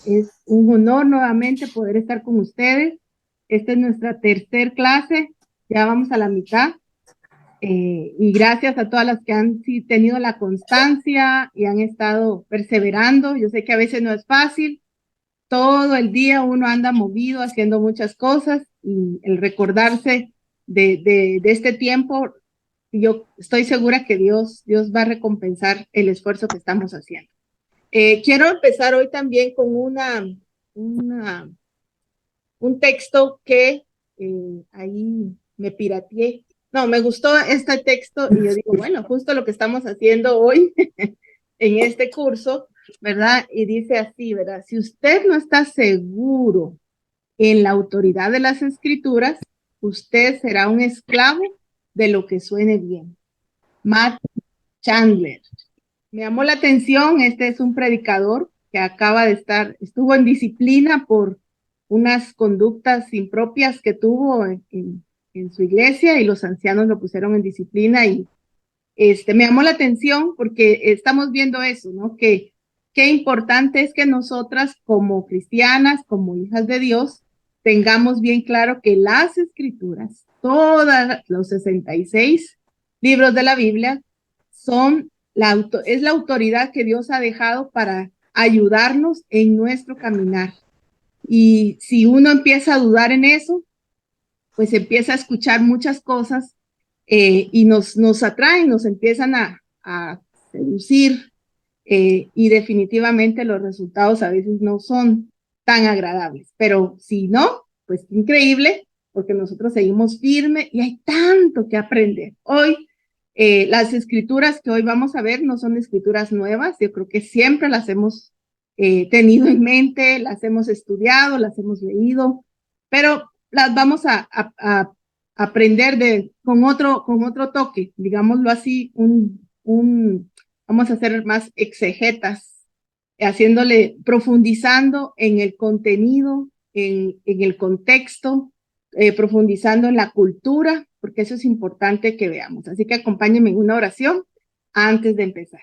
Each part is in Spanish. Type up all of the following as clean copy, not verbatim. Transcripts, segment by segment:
Es un honor nuevamente poder estar con ustedes. Esta es nuestra tercer clase, ya vamos a la mitad. Y gracias a todas las que han tenido la constancia y han estado perseverando. Yo sé que a veces no es fácil. Todo el día uno anda movido haciendo muchas cosas y el recordarse de este tiempo, yo estoy segura que Dios va a recompensar el esfuerzo que estamos haciendo. Quiero empezar hoy también con una, un texto que ahí me pirateé. No, me gustó este texto y yo digo, bueno, justo lo que estamos haciendo hoy en este curso, ¿verdad? Y dice así, ¿verdad? Si usted no está seguro en la autoridad de las escrituras, usted será un esclavo de lo que suene bien. Matt Chandler. Me llamó la atención, este es un predicador que acaba de estuvo en disciplina por unas conductas impropias que tuvo en su iglesia y los ancianos lo pusieron en disciplina y me llamó la atención porque estamos viendo eso, ¿no? Que qué importante es que nosotras como cristianas, como hijas de Dios, tengamos bien claro que las escrituras, todos los 66 libros de la Biblia, es la autoridad que Dios ha dejado para ayudarnos en nuestro caminar. Y si uno empieza a dudar en eso, pues empieza a escuchar muchas cosas y nos atraen, nos empiezan a seducir y definitivamente los resultados a veces no son tan agradables. Pero si no, pues increíble, porque nosotros seguimos firme y hay tanto que aprender. Hoy, las escrituras que hoy vamos a ver no son escrituras nuevas, yo creo que siempre las hemos tenido en mente, las hemos estudiado, las hemos leído, pero las vamos a aprender con otro toque, digámoslo así, vamos a hacer más exegetas, profundizando en el contenido, en el contexto, profundizando en la cultura, porque eso es importante que veamos. Así que acompáñenme en una oración antes de empezar.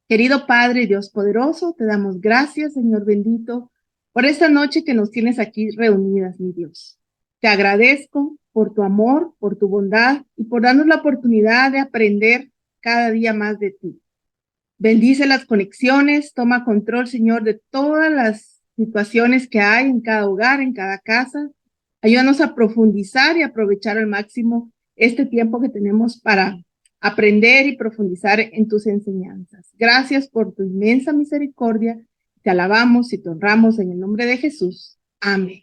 Querido Padre, Dios poderoso, te damos gracias, Señor bendito, por esta noche que nos tienes aquí reunidas, mi Dios. Te agradezco por tu amor, por tu bondad y por darnos la oportunidad de aprender cada día más de ti. Bendice las conexiones, toma control, Señor, de todas las situaciones que hay en cada hogar, en cada casa. Ayúdanos a profundizar y aprovechar al máximo este tiempo que tenemos para aprender y profundizar en tus enseñanzas. Gracias por tu inmensa misericordia. Te alabamos y te honramos en el nombre de Jesús. Amén.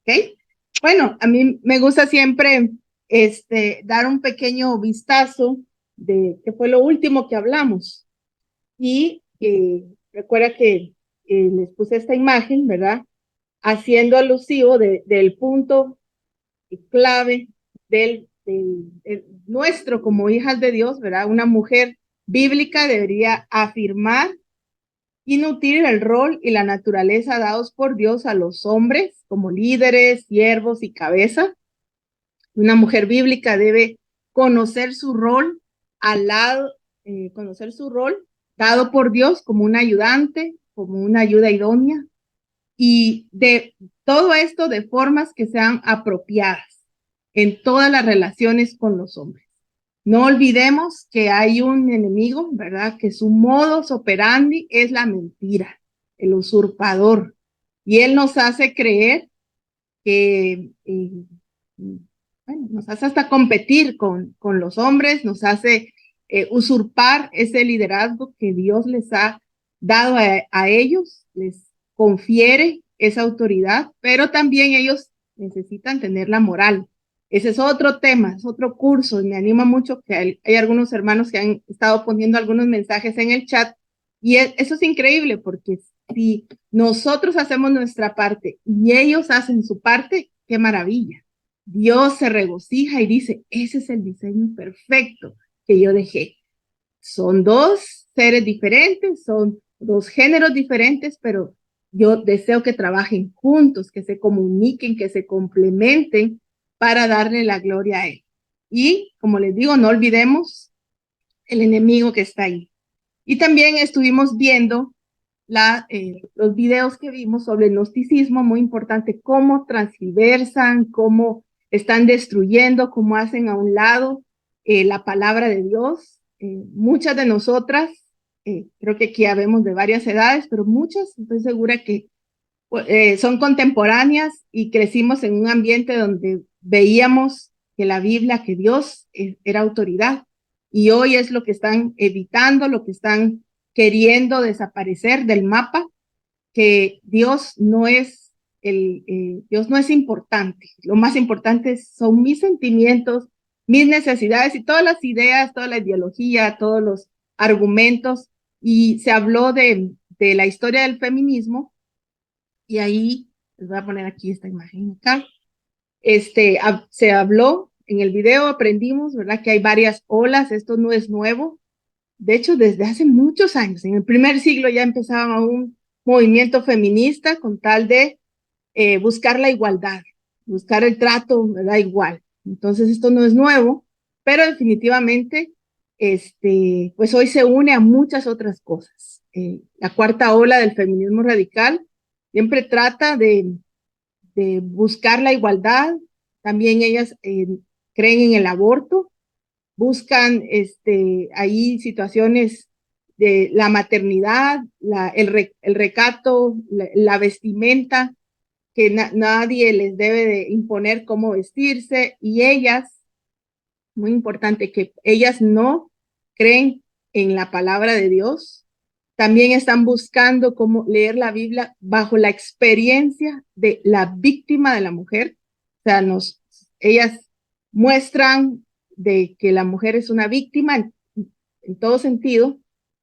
¿Ok? Bueno, a mí me gusta siempre dar un pequeño vistazo de qué fue lo último que hablamos. Y recuerda que les puse esta imagen, ¿verdad? Haciendo alusivo del punto clave del nuestro como hijas de Dios, ¿verdad? Una mujer bíblica debería afirmar y nutrir el rol y la naturaleza dados por Dios a los hombres como líderes, siervos y cabeza. Una mujer bíblica debe conocer su rol al lado, conocer su rol dado por Dios como un ayudante, como una ayuda idónea, y de todo esto de formas que sean apropiadas en todas las relaciones con los hombres. No olvidemos que hay un enemigo, ¿verdad? Que su modus operandi es la mentira, el usurpador, y él nos hace creer que bueno, nos hace hasta competir con los hombres, nos hace usurpar ese liderazgo que Dios les ha dado a ellos, les confiere esa autoridad, pero también ellos necesitan tener la moral. Ese es otro tema, es otro curso, y me anima mucho que hay algunos hermanos que han estado poniendo algunos mensajes en el chat, y eso es increíble, porque si nosotros hacemos nuestra parte y ellos hacen su parte, qué maravilla. Dios se regocija y dice, ese es el diseño perfecto que yo dejé. Son dos seres diferentes, son dos géneros diferentes, pero yo deseo que trabajen juntos, que se comuniquen, que se complementen para darle la gloria a Él. Y como les digo, no olvidemos el enemigo que está ahí. Y también estuvimos viendo los videos que vimos sobre el gnosticismo, muy importante, cómo transgiversan, cómo están destruyendo, cómo hacen a un lado la palabra de Dios. Muchas de nosotras, creo que aquí habemos de varias edades, pero muchas, estoy segura que son contemporáneas y crecimos en un ambiente donde veíamos que la Biblia, que Dios era autoridad. Y hoy es lo que están evitando, lo que están queriendo desaparecer del mapa, que Dios no es Dios no es importante. Lo más importante son mis sentimientos, mis necesidades y todas las ideas, toda la ideología, todos los argumentos. Y se habló de la historia del feminismo y ahí les voy a poner aquí esta imagen acá. Se habló en el video, aprendimos, ¿verdad? Que hay varias olas, esto no es nuevo. De hecho, desde hace muchos años, en el primer siglo ya empezaba un movimiento feminista con tal de buscar la igualdad, buscar el trato, ¿verdad? Igual. Entonces, esto no es nuevo, pero definitivamente, pues hoy se une a muchas otras cosas. La cuarta ola del feminismo radical siempre trata de buscar la igualdad. También ellas creen en el aborto, buscan ahí situaciones de la maternidad, el recato, la vestimenta, que nadie les debe de imponer cómo vestirse, y ellas, muy importante, que ellas no creen en la palabra de Dios. También están buscando cómo leer la Biblia bajo la experiencia de la víctima de la mujer. O sea, ellas muestran de que la mujer es una víctima en todo sentido,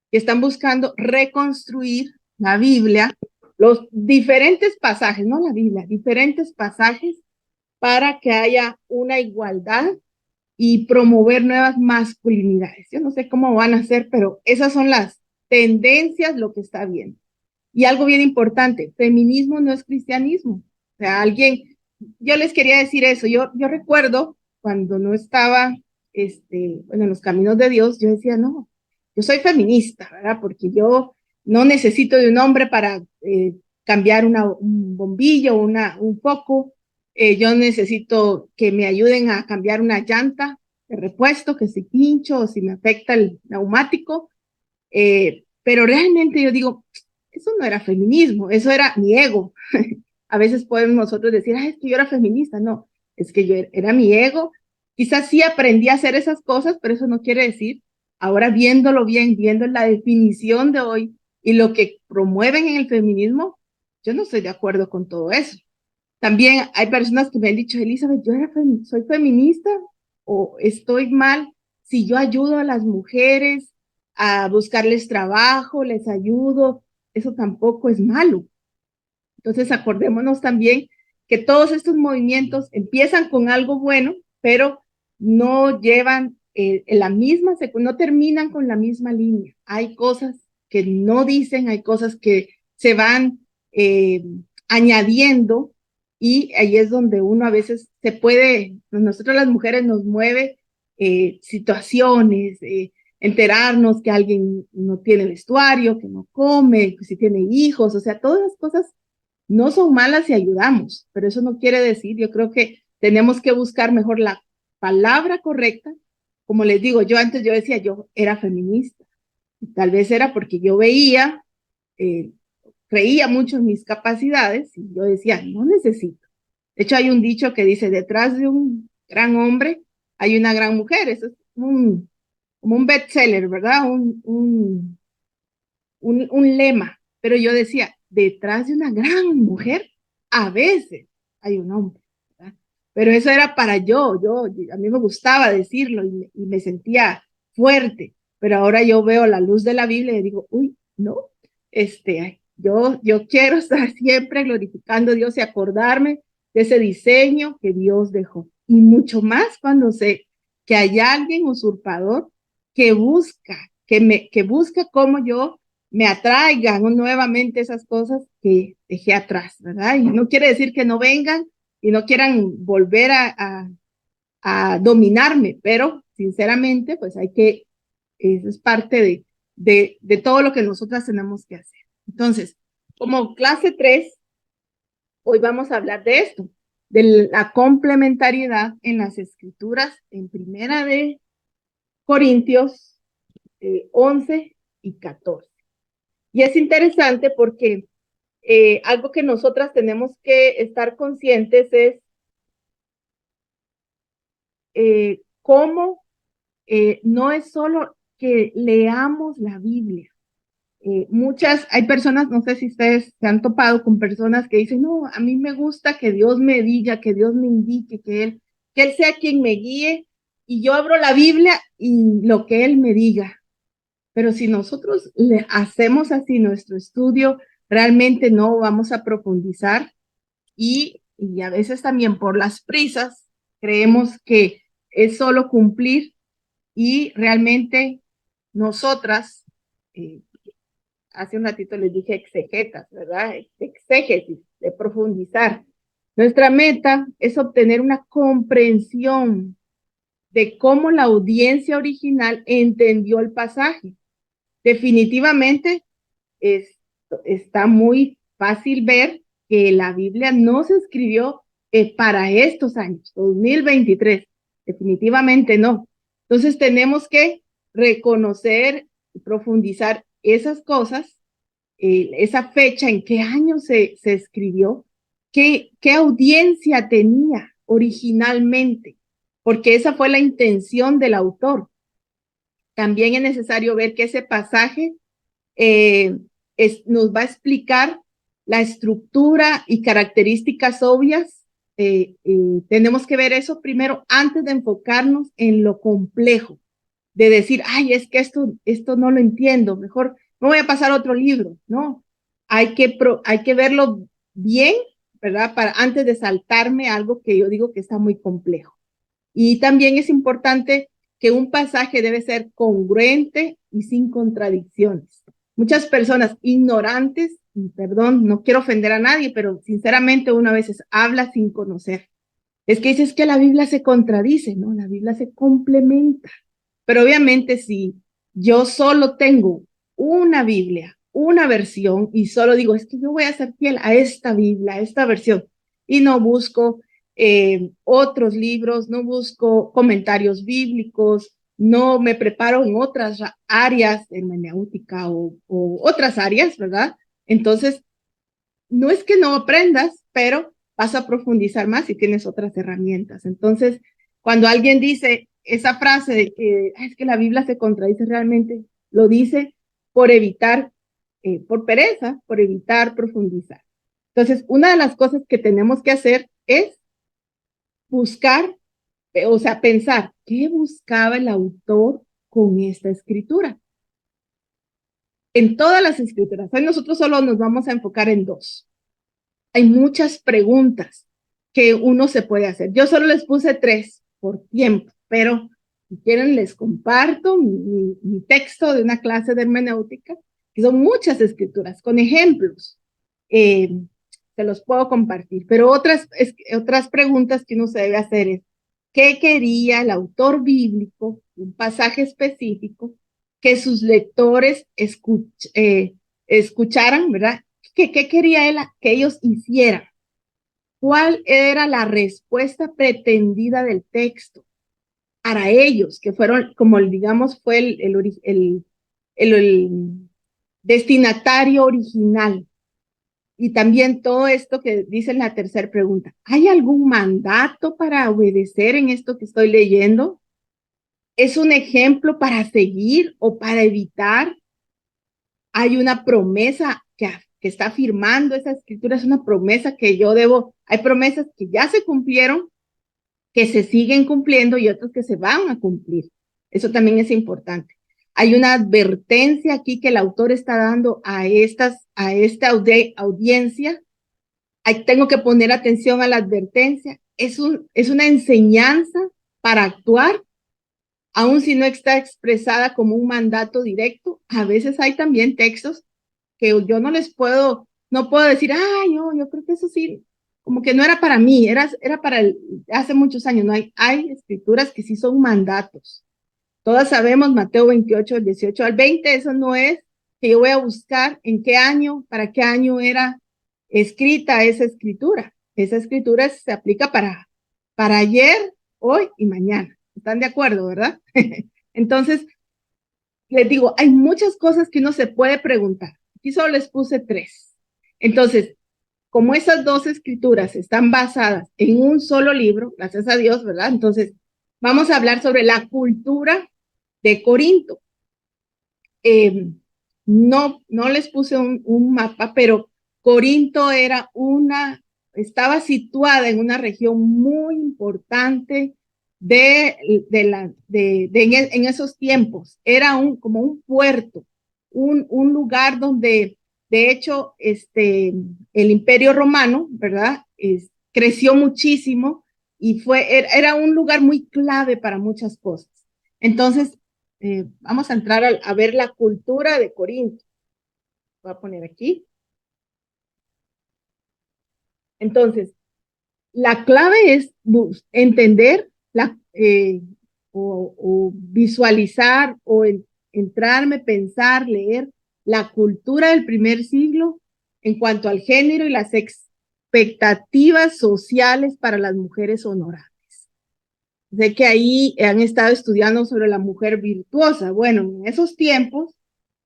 y están buscando reconstruir la Biblia, los diferentes pasajes, no la Biblia, diferentes pasajes para que haya una igualdad y promover nuevas masculinidades. Yo no sé cómo van a ser, pero esas son las tendencias, lo que está bien. Y algo bien importante, feminismo no es cristianismo. O sea, yo les quería decir eso. Yo recuerdo cuando no estaba, bueno, en los caminos de Dios, yo decía, no, yo soy feminista, ¿verdad? Porque yo no necesito de un hombre para cambiar un bombillo, un foco. Yo necesito que me ayuden a cambiar una llanta de repuesto, que si pincho o si me afecta el neumático. Pero realmente yo digo, eso no era feminismo, eso era mi ego. A veces podemos nosotros decir, es que yo era feminista. No, es que yo era mi ego. Quizás sí aprendí a hacer esas cosas, pero eso no quiere decir, ahora viéndolo bien, viendo la definición de hoy y lo que promueven en el feminismo, yo no estoy de acuerdo con todo eso. También hay personas que me han dicho, Elizabeth, soy feminista o estoy mal si yo ayudo a las mujeres a buscarles trabajo, les ayudo, eso tampoco es malo. Entonces, acordémonos también que todos estos movimientos empiezan con algo bueno, pero no llevan la misma, no terminan con la misma línea. Hay cosas que no dicen, hay cosas que se van añadiendo, y ahí es donde uno a veces nosotros las mujeres nos mueve situaciones, enterarnos que alguien no tiene vestuario, que no come, que si tiene hijos, o sea, todas las cosas no son malas si ayudamos, pero eso no quiere decir, yo creo que tenemos que buscar mejor la palabra correcta. Como les digo, yo decía, yo era feminista, y tal vez era porque yo veía, eh, creía mucho en mis capacidades, y yo decía, no necesito. De hecho, hay un dicho que dice, detrás de un gran hombre hay una gran mujer. Eso es como un bestseller, ¿verdad? Un lema, pero yo decía, detrás de una gran mujer, a veces hay un hombre, ¿verdad? Pero eso era para a mí me gustaba decirlo y me sentía fuerte, pero ahora yo veo la luz de la Biblia y digo, uy, no, yo quiero estar siempre glorificando a Dios y acordarme de ese diseño que Dios dejó. Y mucho más cuando sé que hay alguien usurpador que busca cómo yo me atraigan nuevamente esas cosas que dejé atrás, ¿verdad? Y no quiere decir que no vengan y no quieran volver a dominarme, pero sinceramente, pues eso es parte de todo lo que nosotras tenemos que hacer. Entonces, como clase 3, hoy vamos a hablar de esto, de la complementariedad en las escrituras en Primera de Corintios 11 y 14. Y es interesante porque algo que nosotras tenemos que estar conscientes es cómo no es solo que leamos la Biblia. Hay personas, no sé si ustedes se han topado con personas que dicen, no, a mí me gusta que Dios me diga, que Dios me indique, que Él sea quien me guíe, y yo abro la Biblia y lo que Él me diga. Pero si nosotros le hacemos así nuestro estudio, realmente no vamos a profundizar y a veces también por las prisas creemos que es solo cumplir y realmente nosotras, hace un ratito les dije exegetas, ¿verdad? Exégesis, de profundizar. Nuestra meta es obtener una comprensión de cómo la audiencia original entendió el pasaje. Definitivamente está muy fácil ver que la Biblia no se escribió para estos años, 2023, definitivamente no. Entonces tenemos que reconocer y profundizar esas cosas, esa fecha, en qué año se escribió, qué audiencia tenía originalmente, porque esa fue la intención del autor. También es necesario ver que ese pasaje nos va a explicar la estructura y características obvias. Tenemos que ver eso primero antes de enfocarnos en lo complejo, de decir, ay, es que esto no lo entiendo, mejor me voy a pasar a otro libro, ¿no? Hay que verlo bien, ¿verdad? Antes de saltarme algo que yo digo que está muy complejo. Y también es importante que un pasaje debe ser congruente y sin contradicciones. Muchas personas ignorantes, y perdón, no quiero ofender a nadie, pero sinceramente uno a veces habla sin conocer. Es que dices que la Biblia se contradice, ¿no? La Biblia se complementa. Pero obviamente si yo solo tengo una Biblia, una versión, y solo digo, es que yo voy a ser fiel a esta Biblia, a esta versión, y no busco otros libros, no busco comentarios bíblicos, no me preparo en otras áreas, hermenéutica o otras áreas, ¿verdad? Entonces, no es que no aprendas, pero vas a profundizar más si tienes otras herramientas. Entonces, cuando alguien dice esa frase de que es que la Biblia se contradice, realmente lo dice por evitar, por pereza, por evitar profundizar. Entonces, una de las cosas que tenemos que hacer es buscar, o sea, pensar, ¿qué buscaba el autor con esta escritura? En todas las escrituras, hoy nosotros solo nos vamos a enfocar en dos. Hay muchas preguntas que uno se puede hacer. Yo solo les puse 3 por tiempo, pero si quieren les comparto mi texto de una clase de hermenéutica, que son muchas escrituras, con ejemplos. Se los puedo compartir, pero otras preguntas que uno se debe hacer es, ¿qué quería el autor bíblico, un pasaje específico, que sus lectores escucharan, ¿verdad? ¿Qué quería él que ellos hicieran? ¿Cuál era la respuesta pretendida del texto para ellos, que fueron, como digamos, fue el destinatario original? Y también todo esto que dice en la tercera pregunta, ¿hay algún mandato para obedecer en esto que estoy leyendo? ¿Es un ejemplo para seguir o para evitar? ¿Hay una promesa que está firmando esa escritura? Es una promesa que yo debo, hay promesas que ya se cumplieron, que se siguen cumpliendo y otras que se van a cumplir. Eso también es importante. Hay una advertencia aquí que el autor está dando a esta audiencia. Tengo que poner atención a la advertencia. Es una enseñanza para actuar, aun si no está expresada como un mandato directo. A veces hay también textos que yo no puedo decir, ay, yo creo que eso sí, como que no era para mí, era para hace muchos años. No hay escrituras que sí son mandatos. Todas sabemos Mateo 28, 18 al 20, eso no es que yo voy a buscar en qué año, para qué año era escrita esa escritura. Esa escritura se aplica para ayer, hoy y mañana. ¿Están de acuerdo, verdad? Entonces, les digo, hay muchas cosas que uno se puede preguntar. Aquí solo les puse 3. Entonces, como esas 2 escrituras están basadas en un solo libro, gracias a Dios, ¿verdad? Entonces, vamos a hablar sobre la cultura de Corinto. No les puse un mapa, pero Corinto estaba situada en una región muy importante en esos tiempos. Era como un puerto, un lugar donde, de hecho, el Imperio Romano, ¿verdad? Creció muchísimo y era un lugar muy clave para muchas cosas. Entonces, vamos a entrar a ver la cultura de Corinto. Voy a poner aquí. Entonces, la clave es entender o visualizar o entrarme, pensar, leer la cultura del primer siglo en cuanto al género y las expectativas sociales para las mujeres honorables. Sé que ahí han estado estudiando sobre la mujer virtuosa. Bueno, en esos tiempos,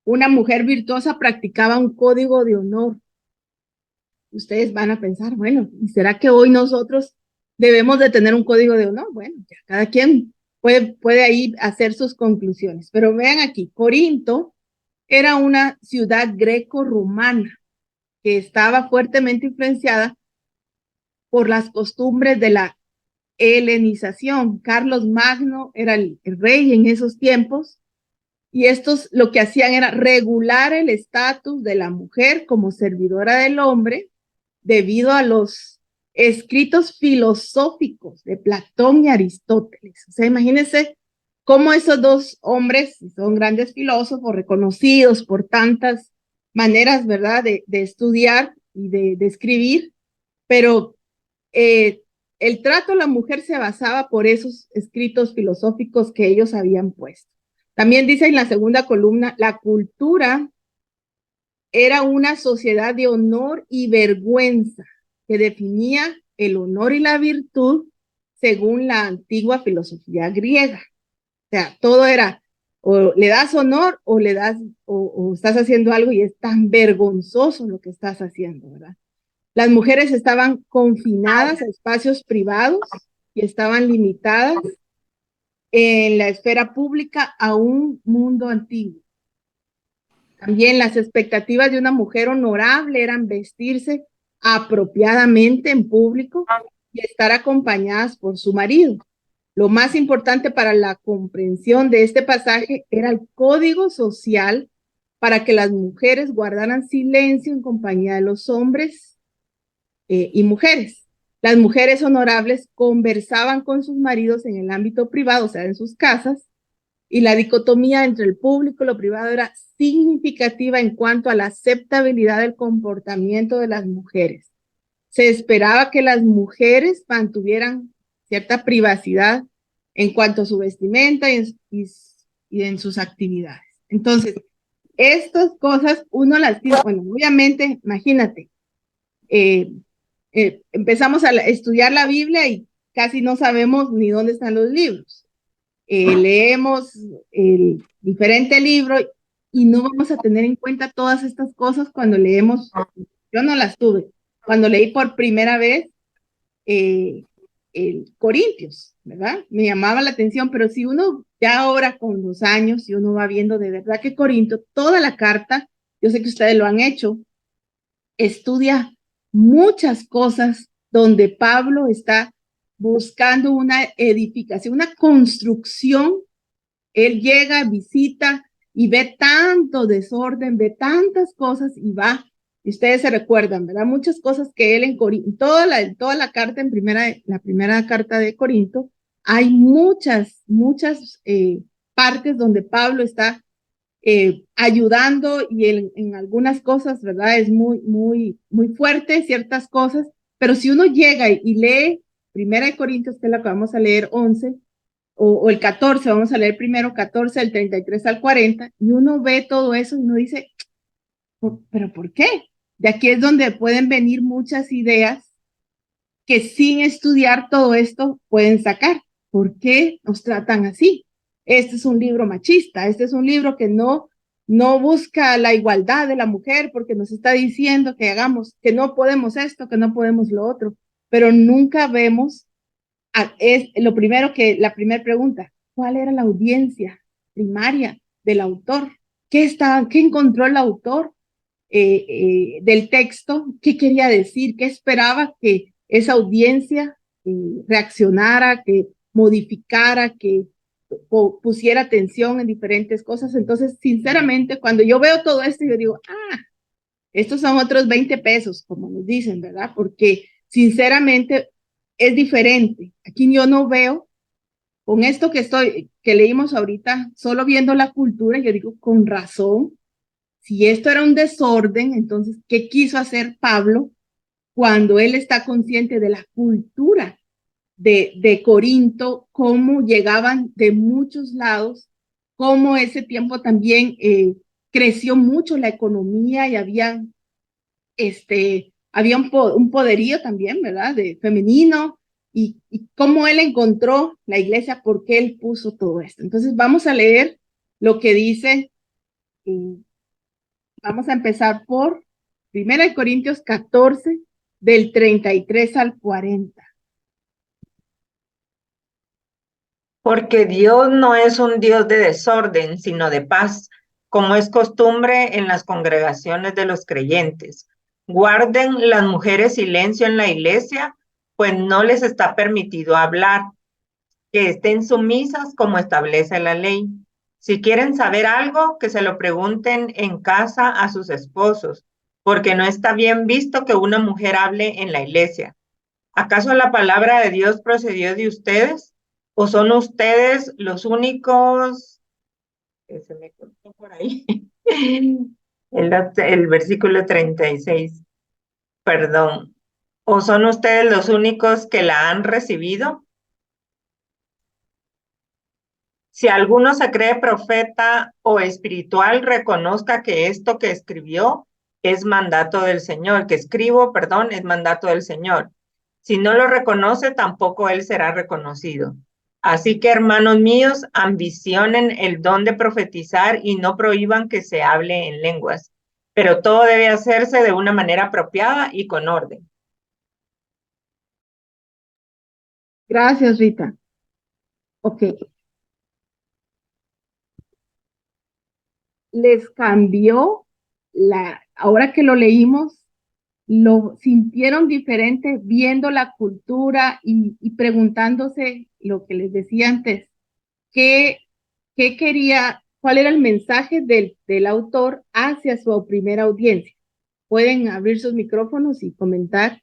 una mujer virtuosa practicaba un código de honor. Ustedes van a pensar, bueno, ¿y será que hoy nosotros debemos de tener un código de honor? Bueno, ya cada quien puede ahí hacer sus conclusiones. Pero vean aquí, Corinto era una ciudad greco-romana que estaba fuertemente influenciada por las costumbres de la helenización. Carlos Magno era el rey en esos tiempos y estos lo que hacían era regular el estatus de la mujer como servidora del hombre debido a los escritos filosóficos de Platón y Aristóteles. O sea, imagínense cómo esos 2 hombres son grandes filósofos reconocidos por tantas maneras, ¿verdad?, de estudiar y de escribir, pero el trato a la mujer se basaba por esos escritos filosóficos que ellos habían puesto. También dice en la segunda columna, la cultura era una sociedad de honor y vergüenza que definía el honor y la virtud según la antigua filosofía griega. O sea, todo era o le das honor o le das o estás haciendo algo y es tan vergonzoso lo que estás haciendo, ¿verdad? Las mujeres estaban confinadas a espacios privados y estaban limitadas en la esfera pública a un mundo antiguo. También las expectativas de una mujer honorable eran vestirse apropiadamente en público y estar acompañadas por su marido. Lo más importante para la comprensión de este pasaje era el código social para que las mujeres guardaran silencio en compañía de los hombres y mujeres. Las mujeres honorables conversaban con sus maridos en el ámbito privado, o sea, en sus casas, y la dicotomía entre el público y lo privado era significativa en cuanto a la aceptabilidad del comportamiento de las mujeres. Se esperaba que las mujeres mantuvieran cierta privacidad en cuanto a su vestimenta y en sus actividades. Entonces, estas cosas uno las tiene, bueno, obviamente, imagínate, empezamos a estudiar la Biblia y casi no sabemos ni dónde están los libros. Leemos el diferente libro y no vamos a tener en cuenta todas estas cosas cuando leemos. Yo no las tuve. Cuando leí por primera vez el Corintios, ¿verdad? Me llamaba la atención, pero si uno ya ahora con los años, si uno va viendo de verdad que Corinto, toda la carta, yo sé que ustedes lo han hecho, estudia muchas cosas donde Pablo está buscando una edificación, una construcción. Él llega, visita y ve tanto desorden, ve tantas cosas y va. Y ustedes se recuerdan, ¿verdad? Muchas cosas que él en Corinto, toda la carta la primera carta de Corinto, hay muchas partes donde Pablo está ayudando y en algunas cosas, ¿verdad? Es muy fuerte ciertas cosas, pero si uno llega y lee Primera de Corintios, que es la que vamos a leer 11, o el 14, vamos a leer primero 14 del 33 al 40, y uno ve todo eso y uno dice, ¿pero por qué? De aquí es donde pueden venir muchas ideas que sin estudiar todo esto pueden sacar. ¿Por qué nos tratan así? Este es un libro machista, este es un libro que no busca la igualdad de la mujer porque nos está diciendo que hagamos, que no podemos esto, que no podemos lo otro, pero nunca vemos, es lo primero que, la primera pregunta, ¿cuál era la audiencia primaria del autor? ¿Qué encontró el autor del texto? ¿Qué quería decir? ¿Qué esperaba que esa audiencia reaccionara, que modificara, que pusiera atención en diferentes cosas? Entonces, sinceramente, cuando yo veo todo esto, yo digo, estos son otros 20 pesos, como nos dicen, ¿verdad? Porque sinceramente es diferente. Aquí yo no veo, con esto que leímos ahorita, solo viendo la cultura, yo digo, con razón, si esto era un desorden, entonces, ¿qué quiso hacer Pablo cuando él está consciente de la cultura de Corinto, cómo llegaban de muchos lados, cómo ese tiempo también creció mucho la economía y había un poderío también, ¿verdad? De femenino, y cómo él encontró la iglesia, por qué él puso todo esto. Entonces vamos a leer lo que dice, vamos a empezar por 1 Corintios 14, del 33 al 40. Porque Dios no es un Dios de desorden, sino de paz, como es costumbre en las congregaciones de los creyentes. Guarden las mujeres silencio en la iglesia, pues no les está permitido hablar, que estén sumisas como establece la ley. Si quieren saber algo, que se lo pregunten en casa a sus esposos, porque no está bien visto que una mujer hable en la iglesia. ¿Acaso la palabra de Dios procedió de ustedes? ¿O son ustedes los únicos? Que se me cortó por ahí. El versículo 36, perdón. ¿O son ustedes los únicos que la han recibido? Si alguno se cree profeta o espiritual, reconozca que esto que escribió es mandato del Señor, que escribo, perdón, es mandato del Señor. Si no lo reconoce, tampoco él será reconocido. Así que, hermanos míos, ambicionen el don de profetizar y no prohíban que se hable en lenguas, pero todo debe hacerse de una manera apropiada y con orden. Gracias, Rita. Ok. Les cambió ahora que lo leímos, lo sintieron diferente viendo la cultura y preguntándose lo que les decía antes, qué, qué quería, cuál era el mensaje del autor hacia su primera audiencia. Pueden abrir sus micrófonos y comentar.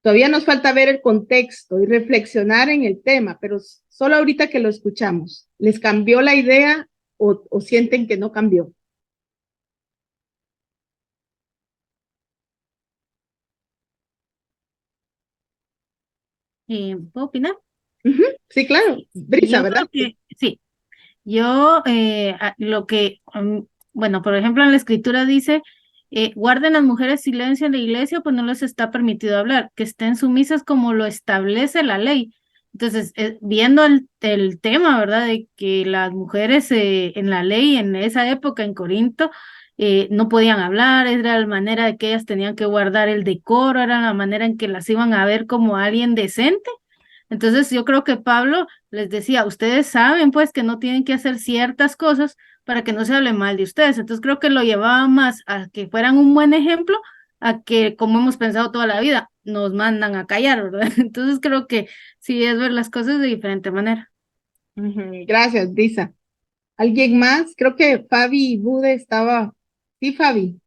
Todavía nos falta ver el contexto y reflexionar en el tema, pero solo ahorita que lo escuchamos, ¿les cambió la idea o sienten que no cambió? ¿Puedo opinar? Sí, claro, Brisa, Yo ¿verdad? creo que sí. Yo bueno, por ejemplo, en la escritura dice, guarden las mujeres silencio en la iglesia, pues no les está permitido hablar, que estén sumisas como lo establece la ley. Entonces, viendo el tema, ¿verdad? De que las mujeres en la ley, en esa época, en Corinto, no podían hablar, era la manera de que ellas tenían que guardar el decoro, era la manera en que las iban a ver como alguien decente. Entonces yo creo que Pablo les decía, ustedes saben pues que no tienen que hacer ciertas cosas para que no se hable mal de ustedes. Entonces creo que lo llevaba más a que fueran un buen ejemplo a que, como hemos pensado toda la vida, nos mandan a callar, ¿verdad? Entonces creo que sí es ver las cosas de diferente manera. Gracias, Brisa. ¿Alguien más? Creo que Fabi Bude estaba. Sí, Fabi.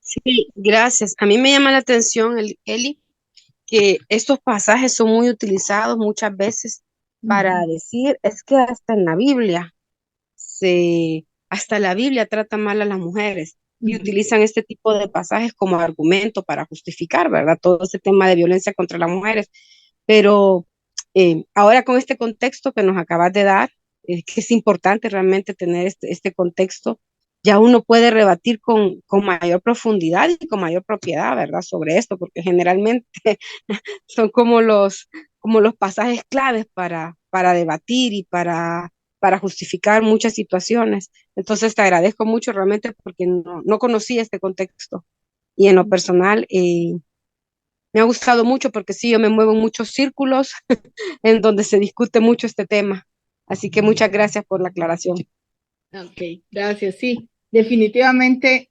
Sí, gracias. A mí me llama la atención, Eli, que estos pasajes son muy utilizados muchas veces para decir, es que hasta la Biblia trata mal a las mujeres y utilizan este tipo de pasajes como argumento para justificar, ¿verdad? Todo ese tema de violencia contra las mujeres. Pero Ahora con este contexto que nos acabas de dar, que es importante realmente tener este contexto, ya uno puede rebatir con mayor profundidad y con mayor propiedad, ¿verdad? Sobre esto, porque generalmente son como los pasajes claves para debatir y para justificar muchas situaciones. Entonces te agradezco mucho realmente porque no conocía este contexto y en lo personal me ha gustado mucho porque sí, yo me muevo en muchos círculos en donde se discute mucho este tema. Así que muchas gracias por la aclaración. Ok, gracias. Sí, definitivamente,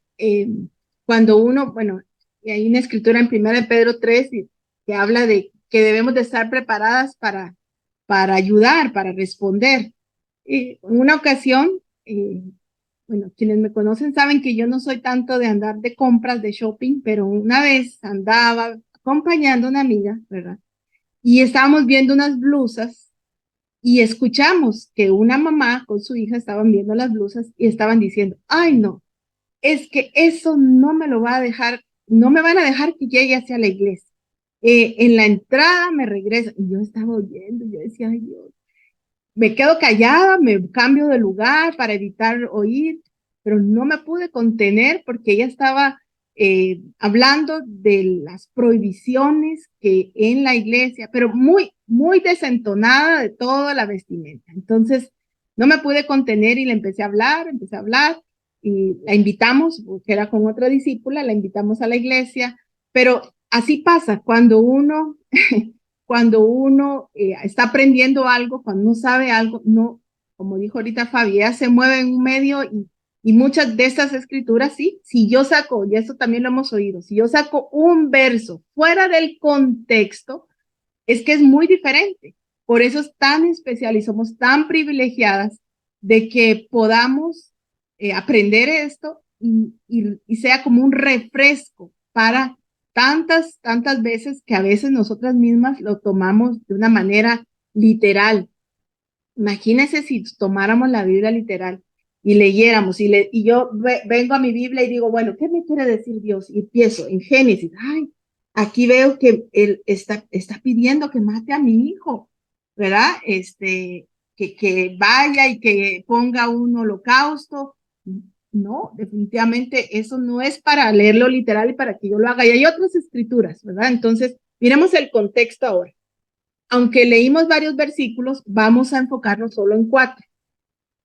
cuando uno, bueno, y hay una escritura en 1 Pedro 3 que habla de que debemos de estar preparadas para ayudar, para responder. En una ocasión, bueno, quienes me conocen saben que yo no soy tanto de andar de compras, de shopping, pero una vez andaba acompañando a una amiga, ¿verdad? Y estábamos viendo unas blusas y escuchamos que una mamá con su hija estaban viendo las blusas y estaban diciendo, ay no, es que eso no me lo va a dejar, no me van a dejar que llegue hacia la iglesia. En la entrada me regresa. Y yo estaba oyendo, yo decía, ay Dios, me quedo callada, me cambio de lugar para evitar oír, pero no me pude contener porque ella estaba hablando de las prohibiciones que en la iglesia, pero muy, muy desentonada de toda la vestimenta. Entonces, no me pude contener y le empecé a hablar y la invitamos, porque era con otra discípula, la invitamos a la iglesia, pero así pasa cuando uno está aprendiendo algo, cuando uno sabe algo, no, como dijo ahorita Fabi, ella se mueve en un medio y muchas de esas escrituras, sí, si yo saco, y eso también lo hemos oído, si yo saco un verso fuera del contexto, es que es muy diferente. Por eso es tan especial y somos tan privilegiadas de que podamos aprender esto y sea como un refresco para tantas veces que a veces nosotras mismas lo tomamos de una manera literal. Imagínense si tomáramos la Biblia literal y leyéramos y yo vengo a mi Biblia y digo, bueno, ¿qué me quiere decir Dios? Y empiezo en Génesis, ay, aquí veo que él está pidiendo que mate a mi hijo, ¿verdad? Que vaya y que ponga un holocausto. No, definitivamente eso no es para leerlo literal y para que yo lo haga. Y hay otras escrituras, ¿verdad? Entonces, miremos el contexto ahora. Aunque leímos varios versículos, vamos a enfocarnos solo en 4,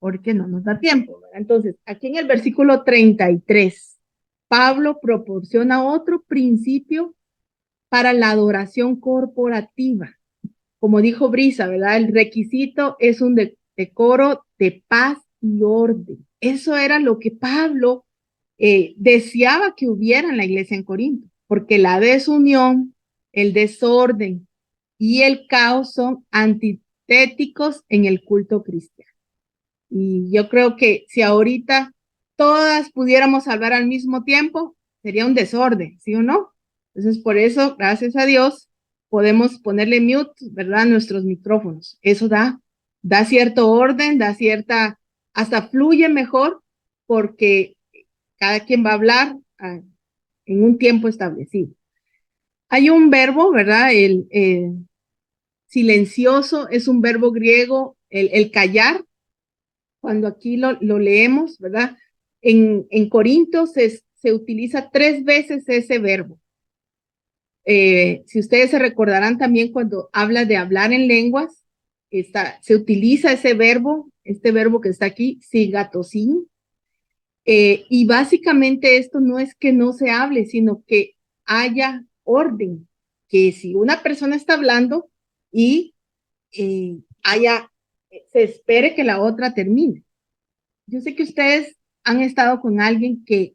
porque no nos da tiempo, ¿verdad? Entonces, aquí en el versículo 33, Pablo proporciona otro principio para la adoración corporativa. Como dijo Brisa, ¿verdad? El requisito es un decoro de paz y orden. Eso era lo que Pablo deseaba que hubiera en la iglesia en Corinto, porque la desunión, el desorden y el caos son antitéticos en el culto cristiano. Y yo creo que si ahorita todas pudiéramos hablar al mismo tiempo, sería un desorden, ¿sí o no? Entonces, por eso, gracias a Dios, podemos ponerle mute, ¿verdad? A nuestros micrófonos. Eso da cierto orden, hasta fluye mejor porque cada quien va a hablar en un tiempo establecido. Hay un verbo, ¿verdad? El silencioso es un verbo griego, el callar, cuando aquí lo leemos, ¿verdad? En Corintios se utiliza 3 veces ese verbo. Si ustedes se recordarán también cuando habla de hablar en lenguas, se utiliza ese verbo, este verbo que está aquí, sigatosin, y básicamente esto no es que no se hable, sino que haya orden, que si una persona está hablando y se espere que la otra termine. Yo sé que ustedes han estado con alguien que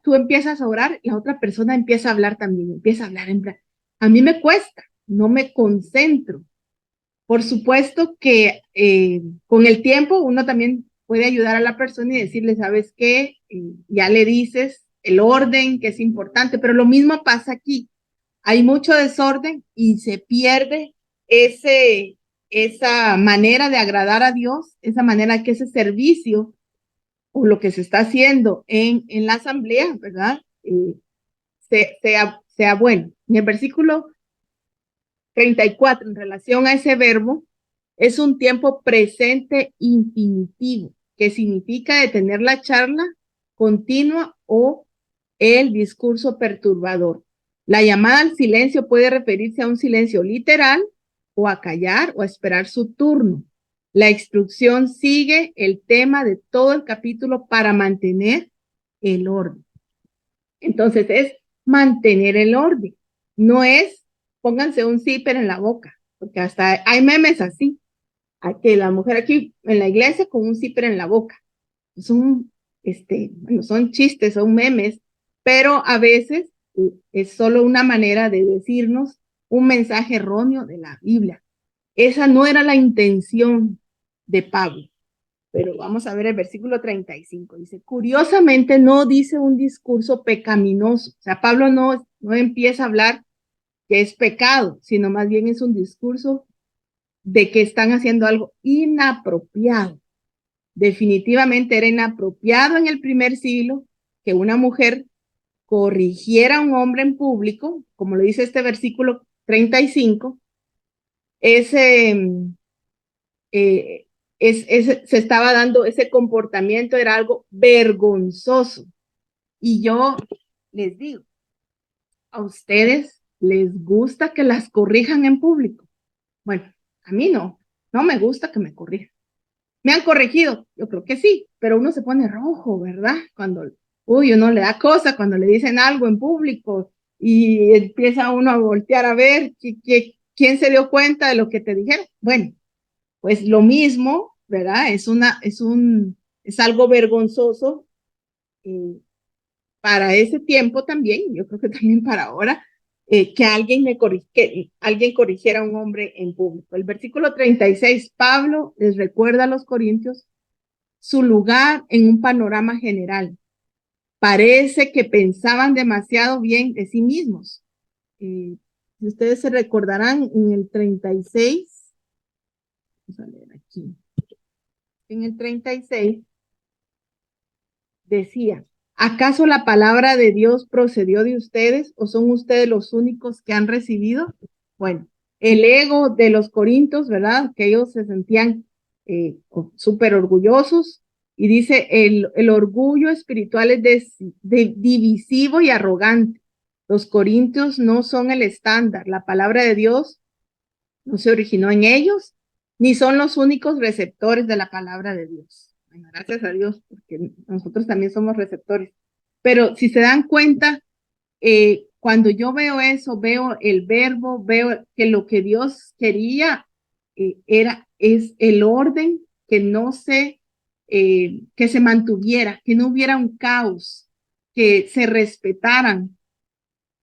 tú empiezas a orar y la otra persona empieza a hablar también, empieza a hablar en plan. A mí me cuesta, no me concentro. Por supuesto que con el tiempo uno también puede ayudar a la persona y decirle, ¿sabes qué? Ya le dices el orden que es importante, pero lo mismo pasa aquí. Hay mucho desorden y se pierde esa manera de agradar a Dios, esa manera que ese servicio o lo que se está haciendo en la asamblea, ¿verdad? Sea bueno. En el versículo 34, en relación a ese verbo, es un tiempo presente infinitivo, que significa detener la charla continua o el discurso perturbador. La llamada al silencio puede referirse a un silencio literal o a callar o a esperar su turno. La instrucción sigue el tema de todo el capítulo para mantener el orden. Entonces es mantener el orden. No es pónganse un zipper en la boca, porque hasta hay memes así, que la mujer aquí en la iglesia con un zipper en la boca. Son, bueno, son chistes, son memes, pero a veces es solo una manera de decirnos un mensaje erróneo de la Biblia. Esa no era la intención de Pablo. Pero vamos a ver el versículo 35. Dice, curiosamente no dice un discurso pecaminoso. O sea, Pablo no empieza a hablar que es pecado, sino más bien es un discurso de que están haciendo algo inapropiado. Definitivamente era inapropiado en el primer siglo que una mujer corrigiera a un hombre en público, como lo dice este versículo 35, se estaba dando ese comportamiento, era algo vergonzoso. Y yo les digo, ¿a ustedes les gusta que las corrijan en público? Bueno, a mí no me gusta que me corrijan. ¿Me han corregido? Yo creo que sí, pero uno se pone rojo, ¿verdad? Cuando, uno le da cosa cuando le dicen algo en público y empieza uno a voltear a ver quién se dio cuenta de lo que te dijeron. Bueno, pues lo mismo, ¿verdad? Es algo vergonzoso para ese tiempo también, yo creo que también para ahora, que alguien corrigiera a un hombre en público. El versículo 36, Pablo les recuerda a los corintios su lugar en un panorama general. Parece que pensaban demasiado bien de sí mismos. Si ustedes se recordarán, en el 36, vamos a leer aquí, en el 36, decía, ¿acaso la palabra de Dios procedió de ustedes o son ustedes los únicos que han recibido? Bueno, el ego de los corintios, ¿verdad? Que ellos se sentían súper orgullosos. Y dice, el orgullo espiritual es divisivo y arrogante. Los corintios no son el estándar. La palabra de Dios no se originó en ellos, ni son los únicos receptores de la palabra de Dios. Bueno, gracias a Dios, porque nosotros también somos receptores. Pero si se dan cuenta, cuando yo veo eso, veo el verbo, veo que lo que Dios quería es el orden, que se mantuviera, que no hubiera un caos, que se respetaran.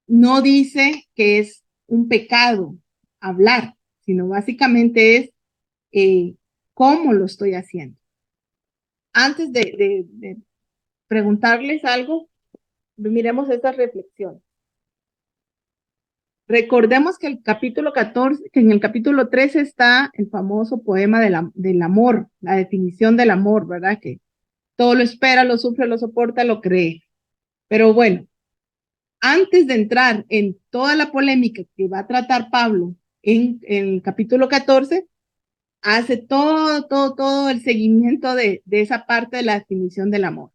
No dice que es un pecado hablar, sino básicamente es cómo lo estoy haciendo. Antes de preguntarles algo, miremos esta reflexión. Recordemos que que en el capítulo 13 está el famoso poema del amor, la definición del amor, ¿verdad? Que todo lo espera, lo sufre, lo soporta, lo cree. Pero bueno, antes de entrar en toda la polémica que va a tratar Pablo en el capítulo 14, hace todo el seguimiento de esa parte de la definición del amor.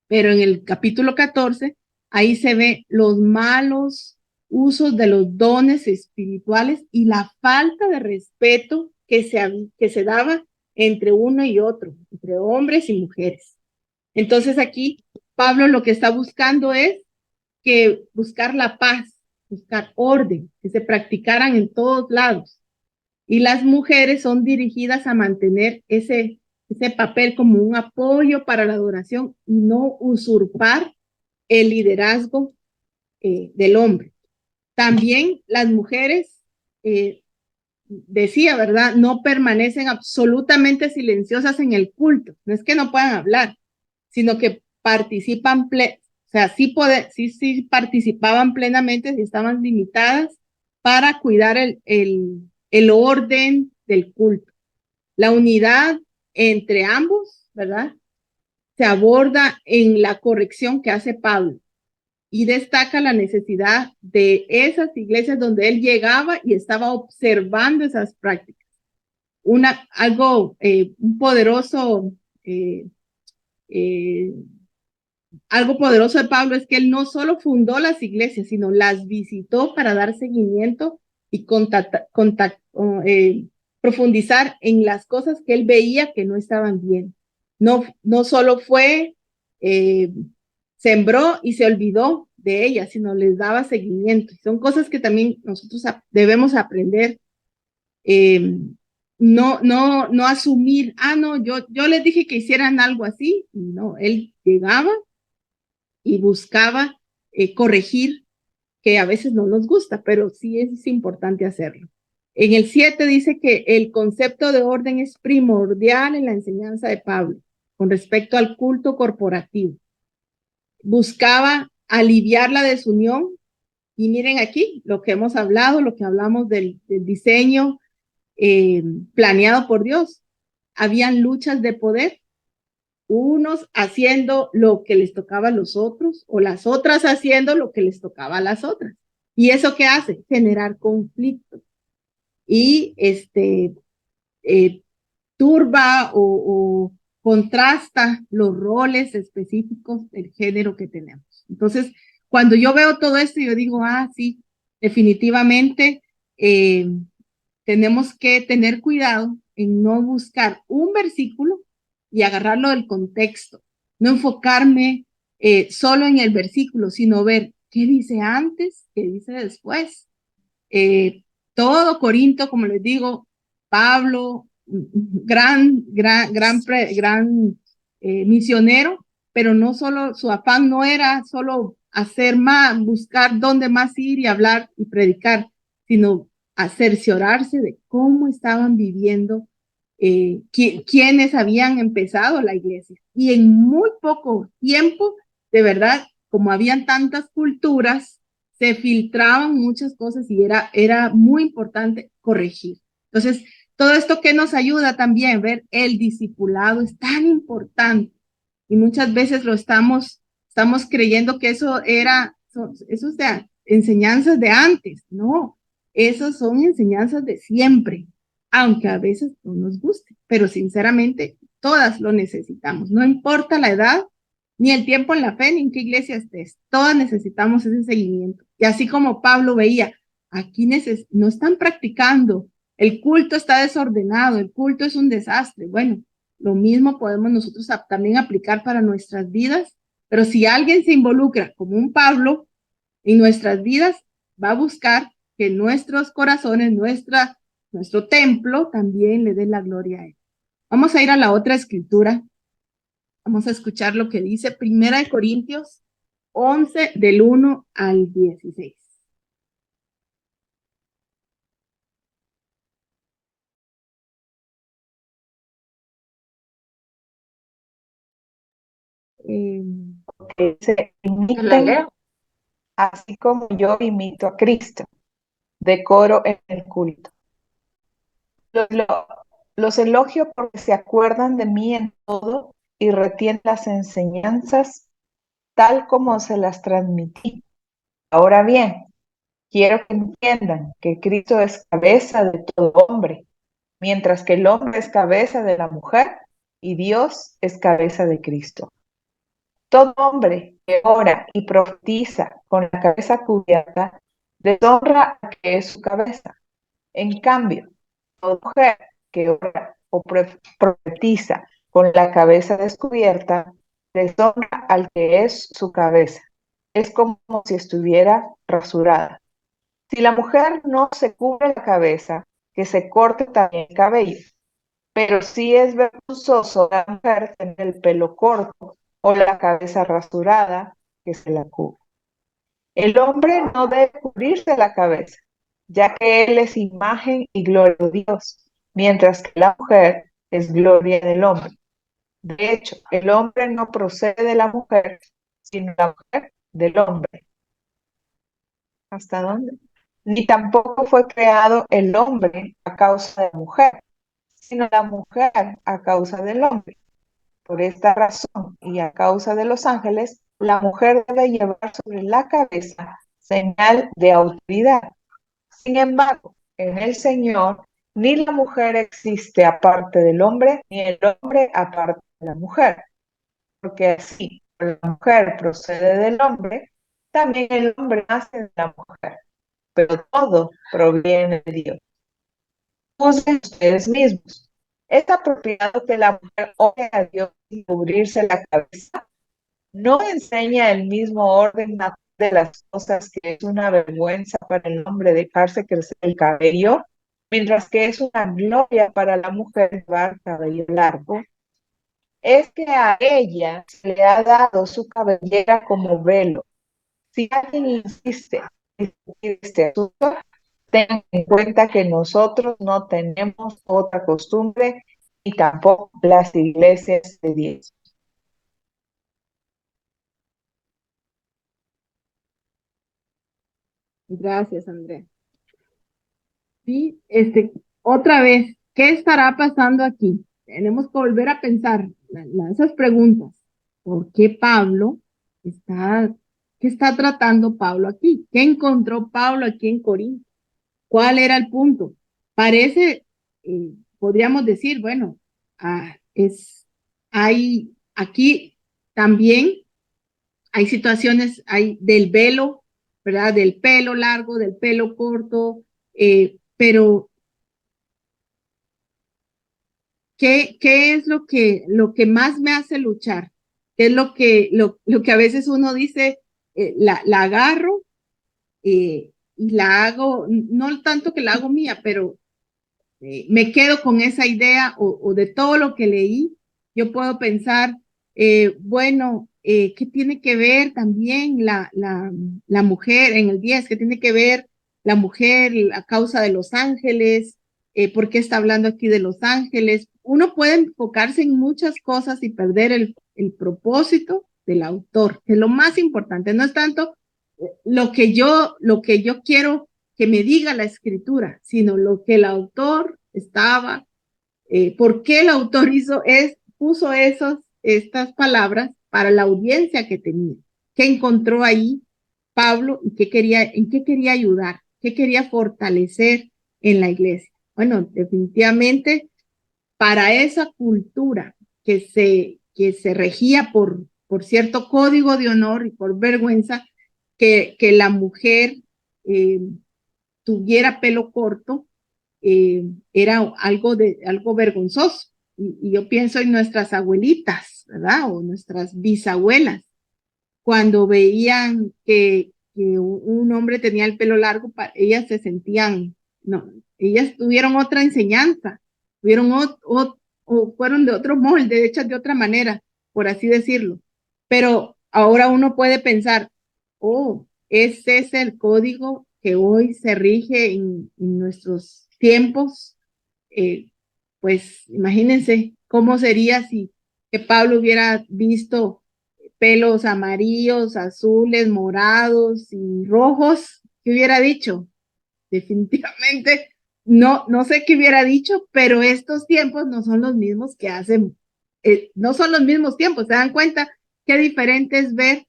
Pero en el capítulo 14, ahí se ve los malos usos de los dones espirituales y la falta de respeto que se daba entre uno y otro, entre hombres y mujeres. Entonces aquí Pablo lo que está buscando es que buscar la paz, buscar orden, que se practicaran en todos lados. Y las mujeres son dirigidas a mantener ese papel como un apoyo para la adoración y no usurpar el liderazgo del hombre. También las mujeres, decía, ¿verdad? No permanecen absolutamente silenciosas en el culto. No es que no puedan hablar, sino que participan, o sea, sí participaban plenamente, si estaban limitadas para cuidar el orden del culto. La unidad entre ambos, ¿verdad? Se aborda en la corrección que hace Pablo. y destaca la necesidad de esas iglesias donde él llegaba y estaba observando esas prácticas. Un poderoso, algo poderoso de Pablo es que él no solo fundó las iglesias, sino las visitó para dar seguimiento y profundizar en las cosas que él veía que no estaban bien. No solo fue, sembró y se olvidó de ellas, sino les daba seguimiento. Son cosas que también nosotros debemos aprender. No asumir, no, yo les dije que hicieran algo así. No, él llegaba y buscaba corregir, que a veces no nos gusta, pero sí es importante hacerlo. En el 7 dice que el concepto de orden es primordial en la enseñanza de Pablo con respecto al culto corporativo. Buscaba aliviar la desunión y miren aquí lo que hemos hablado, lo que hablamos del diseño planeado por Dios. Habían luchas de poder, unos haciendo lo que les tocaba a los otros o las otras haciendo lo que les tocaba a las otras. ¿Y eso qué hace? Generar conflicto y turba o contrasta los roles específicos del género que tenemos. Entonces, cuando yo veo todo esto, yo digo, sí, definitivamente tenemos que tener cuidado en no buscar un versículo y agarrarlo del contexto, no enfocarme solo en el versículo, sino ver qué dice antes, qué dice después. Todo Corinto, como les digo, Pablo, gran misionero, pero no solo, su afán no era solo hacer más, buscar dónde más ir y hablar y predicar, sino cerciorarse de cómo estaban viviendo quienes habían empezado la iglesia. Y en muy poco tiempo, de verdad, como habían tantas culturas, se filtraban muchas cosas y era muy importante corregir. Entonces, todo esto que nos ayuda también, ver el discipulado es tan importante y muchas veces lo estamos creyendo que eso es de enseñanzas de antes. No, esas son enseñanzas de siempre, aunque a veces no nos guste, pero sinceramente todas lo necesitamos, no importa la edad, ni el tiempo en la fe, ni en qué iglesia estés, todas necesitamos ese seguimiento. Y así como Pablo veía, aquí no están practicando, el culto está desordenado, el culto es un desastre. Bueno, lo mismo podemos nosotros también aplicar para nuestras vidas, pero si alguien se involucra como un Pablo en nuestras vidas, va a buscar que nuestros corazones, nuestro templo también le dé la gloria a él. Vamos a ir a la otra escritura. Vamos a escuchar lo que dice 1 Corintios 11 del 1 al 16. Se imiten así como yo imito a Cristo, decoro en el culto. Los elogio porque se acuerdan de mí en todo y retienen las enseñanzas tal como se las transmití. Ahora bien, quiero que entiendan que Cristo es cabeza de todo hombre, mientras que el hombre es cabeza de la mujer y Dios es cabeza de Cristo. Todo hombre que ora y profetiza con la cabeza cubierta deshonra a que es su cabeza. En cambio, toda mujer que ora o profetiza con la cabeza descubierta deshonra al que es su cabeza. Es como si estuviera rasurada. Si la mujer no se cubre la cabeza, que se corte también el cabello. Pero sí es vergonzoso la mujer tener el pelo corto o la cabeza rasurada, que se la cubre. El hombre no debe cubrirse la cabeza, ya que él es imagen y gloria de Dios, mientras que la mujer es gloria del hombre. De hecho, el hombre no procede de la mujer, sino la mujer del hombre. ¿Hasta dónde? Ni tampoco fue creado el hombre a causa de la mujer, sino la mujer a causa del hombre. Por esta razón y a causa de los ángeles, la mujer debe llevar sobre la cabeza señal de autoridad. Sin embargo, en el Señor, ni la mujer existe aparte del hombre, ni el hombre aparte de la mujer. Porque así, como la mujer procede del hombre, también el hombre nace de la mujer. Pero todo proviene de Dios. Juzguen ustedes mismos. ¿Es apropiado que la mujer ore a Dios sin cubrirse la cabeza? ¿No enseña el mismo orden natural de las cosas que es una vergüenza para el hombre dejarse crecer el cabello, mientras que es una gloria para la mujer llevar cabello largo? Es que a ella se le ha dado su cabellera como velo. Si alguien insiste en discutir este asunto, ten en cuenta que nosotros no tenemos otra costumbre y tampoco las iglesias de Dios. Gracias, Andrea. Sí, otra vez, ¿qué estará pasando aquí? Tenemos que volver a pensar esas preguntas. ¿Por qué qué está tratando Pablo aquí? ¿Qué encontró Pablo aquí en Corinto? ¿Cuál era el punto? Parece, podríamos decir, bueno, aquí también hay situaciones, hay del velo, ¿verdad? Del pelo largo, del pelo corto, pero ¿qué es lo que más me hace luchar? ¿Qué es lo que a veces uno dice, la agarro y la hago, no tanto que la hago mía, pero me quedo con esa idea o de todo lo que leí, yo puedo pensar, bueno, ¿qué tiene que ver también la mujer en el 10? ¿Qué tiene que ver la mujer a causa de los ángeles? ¿Por qué está hablando aquí de los ángeles? Uno puede enfocarse en muchas cosas y perder el propósito del autor, que es lo más importante. No es tanto lo que yo quiero que me diga la escritura, sino lo que el autor estaba, por qué el autor puso estas palabras para la audiencia que tenía, qué encontró ahí Pablo y en qué quería ayudar, qué quería fortalecer en la iglesia. Bueno, definitivamente para esa cultura que se regía por cierto código de honor y por vergüenza, que la mujer tuviera pelo corto, era algo vergonzoso. Y yo pienso en nuestras abuelitas, ¿verdad? O nuestras bisabuelas, cuando veían que un hombre tenía el pelo largo, ellas se sentían, no, ellas tuvieron otra enseñanza, tuvieron o fueron de otro molde, hechas de otra manera, por así decirlo. Pero ahora uno puede pensar, oh, ese es el código que hoy se rige en nuestros tiempos. Pues imagínense cómo sería si que Pablo hubiera visto pelos amarillos, azules, morados y rojos. ¿Qué hubiera dicho? Definitivamente no sé qué hubiera dicho, pero estos tiempos no son los mismos que hacen, no son los mismos tiempos. ¿Se dan cuenta qué diferente es ver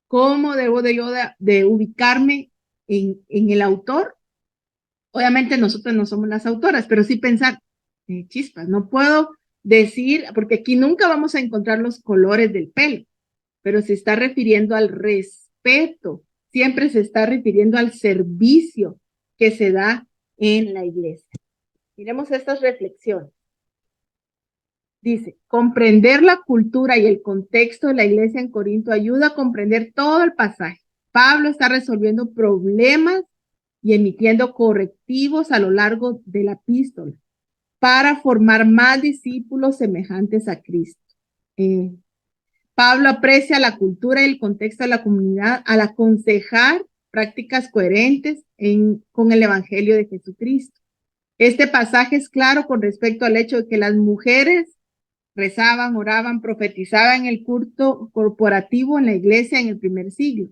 cómo debo de ubicarme en el autor? Obviamente nosotros no somos las autoras, pero sí pensar, chispas, no puedo decir, porque aquí nunca vamos a encontrar los colores del pelo, pero se está refiriendo al respeto, siempre se está refiriendo al servicio que se da en la iglesia. Miremos estas reflexiones. Dice, comprender la cultura y el contexto de la iglesia en Corinto ayuda a comprender todo el pasaje. Pablo está resolviendo problemas y emitiendo correctivos a lo largo de la epístola para formar más discípulos semejantes a Cristo. Pablo aprecia la cultura y el contexto de la comunidad al aconsejar prácticas coherentes con el Evangelio de Jesucristo. Este pasaje es claro con respecto al hecho de que las mujeres rezaban, oraban, profetizaban en el culto corporativo en la iglesia en el primer siglo.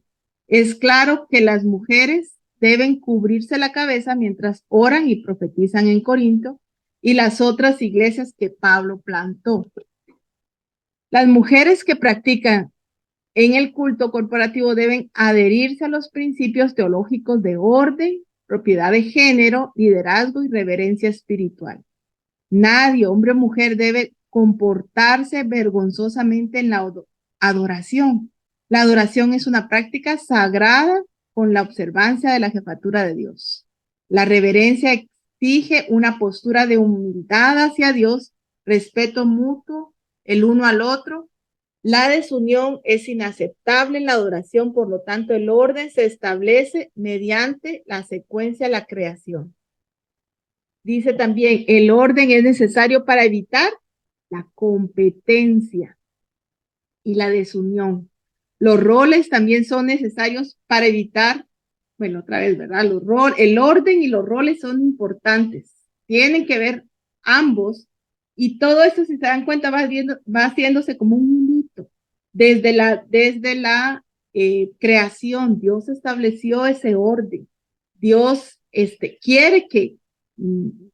Es claro que las mujeres deben cubrirse la cabeza mientras oran y profetizan en Corinto y las otras iglesias que Pablo plantó. Las mujeres que practican en el culto corporativo deben adherirse a los principios teológicos de orden, propiedad de género, liderazgo y reverencia espiritual. Nadie, hombre o mujer, debe comportarse vergonzosamente en la adoración. La adoración es una práctica sagrada con la observancia de la jefatura de Dios. La reverencia exige una postura de humildad hacia Dios, respeto mutuo el uno al otro. La desunión es inaceptable en la adoración, por lo tanto, el orden se establece mediante la secuencia de la creación. Dice también, el orden es necesario para evitar la competencia y la desunión. Los roles también son necesarios para evitar, bueno, otra vez, ¿verdad? El orden y los roles son importantes. Tienen que ver ambos, y todo esto, si se dan cuenta, va haciéndose como un hito. Desde la creación, Dios estableció ese orden. Dios quiere que,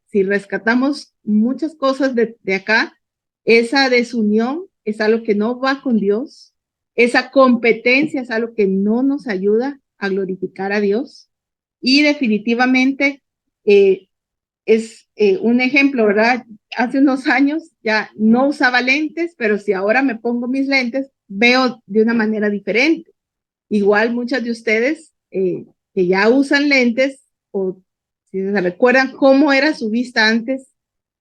si rescatamos muchas cosas de acá, esa desunión es algo que no va con Dios. Esa competencia es algo que no nos ayuda a glorificar a Dios. Y definitivamente es un ejemplo, ¿verdad? Hace unos años ya no usaba lentes, pero si ahora me pongo mis lentes, veo de una manera diferente. Igual muchas de ustedes que ya usan lentes, o si se recuerdan cómo era su vista antes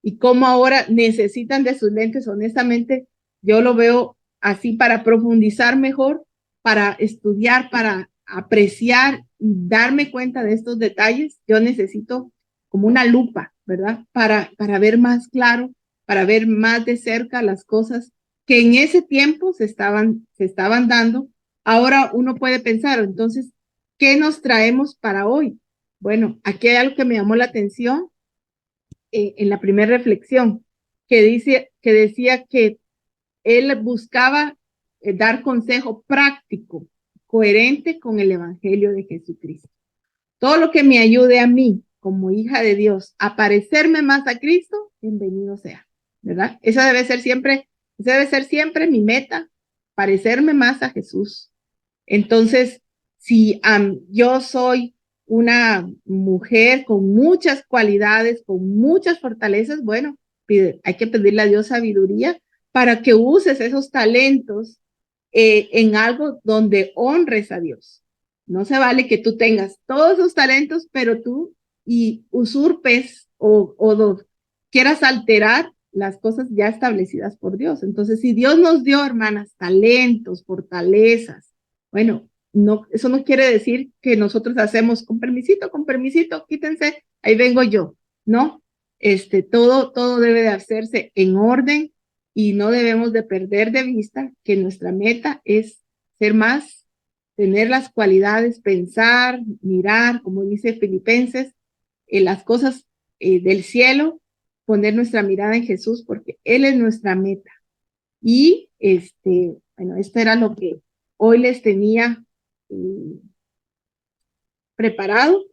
y cómo ahora necesitan de sus lentes, honestamente, yo lo veo así para profundizar mejor, para estudiar, para apreciar y darme cuenta de estos detalles. Yo necesito como una lupa, ¿verdad? Para ver más claro, para ver más de cerca las cosas que en ese tiempo se estaban dando. Ahora uno puede pensar, entonces, ¿qué nos traemos para hoy? Bueno, aquí hay algo que me llamó la atención en la primera reflexión, que decía que él buscaba dar consejo práctico, coherente con el Evangelio de Jesucristo. Todo lo que me ayude a mí, como hija de Dios, a parecerme más a Cristo, bienvenido sea, ¿verdad? Esa debe ser siempre mi meta, parecerme más a Jesús. Entonces, si yo soy una mujer con muchas cualidades, con muchas fortalezas, bueno, hay que pedirle a Dios sabiduría para que uses esos talentos en algo donde honres a Dios. No se vale que tú tengas todos esos talentos, pero tú y usurpes o quieras alterar las cosas ya establecidas por Dios. Entonces, si Dios nos dio, hermanas, talentos, fortalezas, bueno, no, eso no quiere decir que nosotros hacemos con permisito, quítense, ahí vengo yo. No, todo debe de hacerse en orden, y no debemos de perder de vista que nuestra meta es ser más, tener las cualidades, pensar, mirar, como dice Filipenses, las cosas del cielo, poner nuestra mirada en Jesús, porque Él es nuestra meta. Y bueno, esto era lo que hoy les tenía preparado.